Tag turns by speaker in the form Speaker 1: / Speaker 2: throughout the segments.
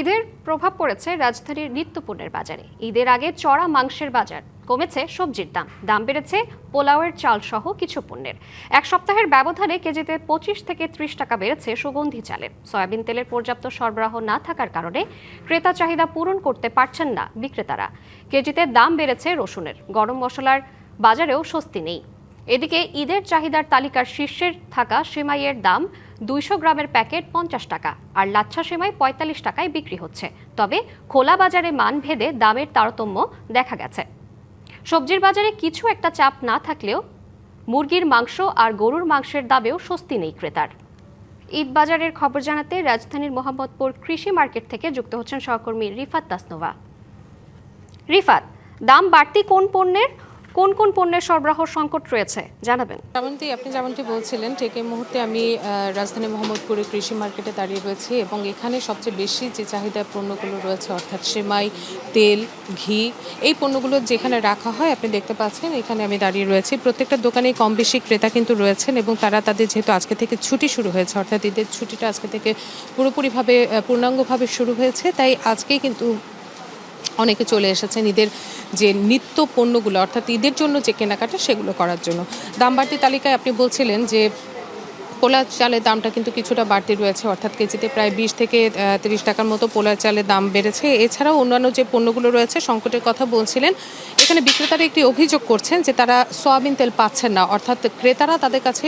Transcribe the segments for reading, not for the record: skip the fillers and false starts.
Speaker 1: ঈদের প্রভাব পড়েছে রাজধানীর নিত্যপণ্যের বাজারে। ঈদের আগে চড়া মাংসের বাজার, কমেছে সবজির দাম বেড়েছে পোলাওয়ের চাল সহ কিছু পণ্যের। এক সপ্তাহের ব্যবধানে কেজিতে 25 থেকে 30 টাকা বেড়েছে সুগন্ধি চালের। সয়াবিন তেলের পর্যাপ্ত সরবরাহ না থাকার কারণে ক্রেতা চাহিদা পূরণ করতে পারছেন না বিক্রেতারা। কেজিতে দাম বেড়েছে রসুনের। গরম মশলার বাজারেও স্বস্তি নেই। এদিকে ঈদের চাহিদার তালিকার শীর্ষে থাকা সেমাইয়ের দাম 200 গ্রামের প্যাকেট 50 টাকা আর লাচ্ছা সেমাই 45 টাকায় বিক্রি হচ্ছে। তবে খোলা বাজারে মান ভেদে দামের তারতম্য দেখা গেছে। সবজির বাজারে কিছু একটা চাপ না থাকলেও মুরগির মাংস আর গরুর মাংসের দামেও স্বস্তি নেই ক্রেতার। ঈদ বাজারের খবর জানাতে রাজধানীর মোহাম্মদপুর কৃষি মার্কেট থেকে যুক্ত হচ্ছেন সহকর্মী রিফাত তাসনোভা। রিফাত, দাম বাড়তি কোন কোন পণ্যের সরবরাহ সংকট রয়েছে জানাবেন?
Speaker 2: আপনি যেমনটি বলছিলেন, ঠিক এই মুহূর্তে আমি রাজধানী মোহাম্মদপুরের কৃষি মার্কেটে দাঁড়িয়ে রয়েছি এবং এখানে সবচেয়ে বেশি যে চাহিদার পণ্যগুলো রয়েছে অর্থাৎ সেমাই, তেল, ঘি, এই পণ্যগুলো যেখানে রাখা হয় আপনি দেখতে পাচ্ছেন এখানে আমি দাঁড়িয়ে রয়েছি। প্রত্যেকটা দোকানেই কম বেশি ক্রেতা কিন্তু রয়েছেন এবং তারা তাদের যেহেতু আজকে থেকে ছুটি শুরু হয়েছে, অর্থাৎ ঈদের ছুটিটা আজকে থেকে পুরোপুরিভাবে পূর্ণাঙ্গভাবে শুরু হয়েছে, তাই আজকেই কিন্তু অনেকে চলে এসেছেন ঈদের যে নিত্য পণ্যগুলো অর্থাৎ ঈদের জন্য যে কেনাকাটা সেগুলো করার জন্য। দাম বাড়তি তালিকায় আপনি বলছিলেন যে পোলা চালের দামটা কিন্তু কিছুটা বাড়তি রয়েছে, অর্থাৎ কেজিতে প্রায় 20 থেকে 30 টাকার মতো পোলা চালের দাম বেড়েছে। এছাড়াও অন্যান্য যে পণ্যগুলো রয়েছে সংকটের কথা বলছিলেন। এখানে বিক্রেতারা একটি অভিযোগ করছেন যে তারা সয়াবিন তেল পাচ্ছেন না, অর্থাৎ ক্রেতারা তাদের কাছে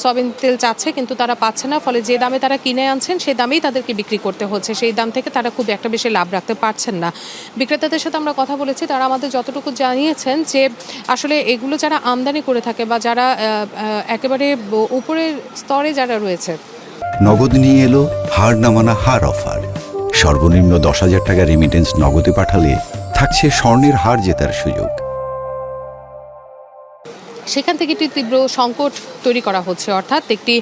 Speaker 2: সয়াবিন তেল চাচ্ছে কিন্তু তারা পাচ্ছে না, ফলে যে দামে তারা কিনে আনছেন সেই দামেই তাদেরকে বিক্রি করতে হচ্ছে। সেই দাম থেকে তারা খুব একটা বেশি লাভ রাখতে পারছেন না। বিক্রেতাদের সাথে আমরা কথা বলেছি, তারা আমাদের যতটুকু জানিয়েছেন যে আসলে এগুলো যারা আমদানি করে থাকে বা যারা একেবারে উপরের স্তরে যারা রয়েছে।
Speaker 3: নগদ নিয়ে এলো হার না মানা হার অফার। সর্বনিম্ন 10,000 টাকা রেমিটেন্স নগদে পাঠালে থাকছে স্বর্ণের হার জেতার সুযোগ।
Speaker 2: সেখান থেকে একটি তীব্র সংকট তৈরি করা হচ্ছে, অর্থাৎ একটি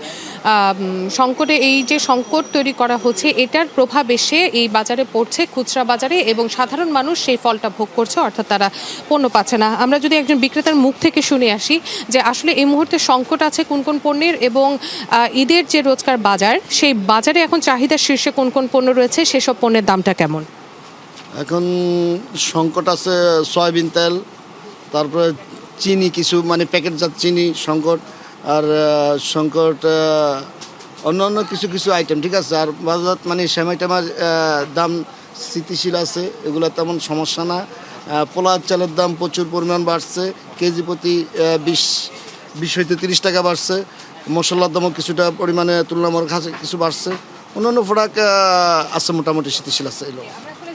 Speaker 2: সংকটে এই যে সংকট তৈরি করা হচ্ছে এটার প্রভাব এসে এই বাজারে পড়ছে, খুচরা বাজারে, এবং সাধারণ মানুষ সেই ফলটা ভোগ করছে, অর্থাৎ তারা পণ্য পাচ্ছে না। আমরা যদি একজন বিক্রেতার মুখ থেকে শুনে আসি যে আসলে এই মুহূর্তে সংকট আছে কোন কোন পণ্যের এবং ঈদের যে রোজকার বাজার সেই বাজারে এখন চাহিদার শীর্ষে কোন কোন পণ্য রয়েছে, সেসব পণ্যের দামটা কেমন?
Speaker 4: এখন সংকট আছে সয়াবিন তেল, তারপরে চিনি, কিছু মানে প্যাকেটজাত চিনি সংকট, আর সংকট অন্য কিছু কিছু আইটেম, ঠিক আছে। আর বাজার মানে সেমাই টেমার দাম স্থিতিশীল আছে, এগুলো তেমন সমস্যা না। পোলার চালের দাম প্রচুর পরিমাণ বাড়ছে, কেজি প্রতি 20 হইতে 30 টাকা বাড়ছে। মশলার দামও কিছুটা পরিমাণে তুলনামূলক কিছু বাড়ছে। অন্যান্য প্রোডাক্ট আছে মোটামুটি স্থিতিশীল আছে। এগুলো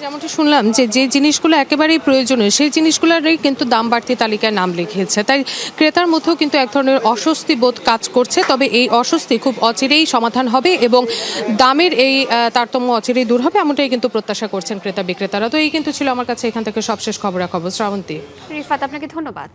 Speaker 2: যেমনটি শুনলাম যে যে জিনিসগুলো একেবারেই প্রয়োজনীয় সেই জিনিসগুলোরই কিন্তু দাম বাড়তি তালিকায় নাম লিখিয়েছে, তাই ক্রেতার মধ্যেও কিন্তু এক ধরনের অস্বস্তি বোধ কাজ করছে। তবে এই অস্বস্তি খুব অচিরেই সমাধান হবে এবং দামের এই তারতম্য অচিরেই দূর হবে, এমনটাই কিন্তু প্রত্যাশা করছেন ক্রেতা বিক্রেতারা। তো এই কিন্তু ছিল আমার কাছে এখান থেকে সবশেষ খবরাখবর। শ্রাবন্তী।
Speaker 1: রিফাত, আপনাকে ধন্যবাদ।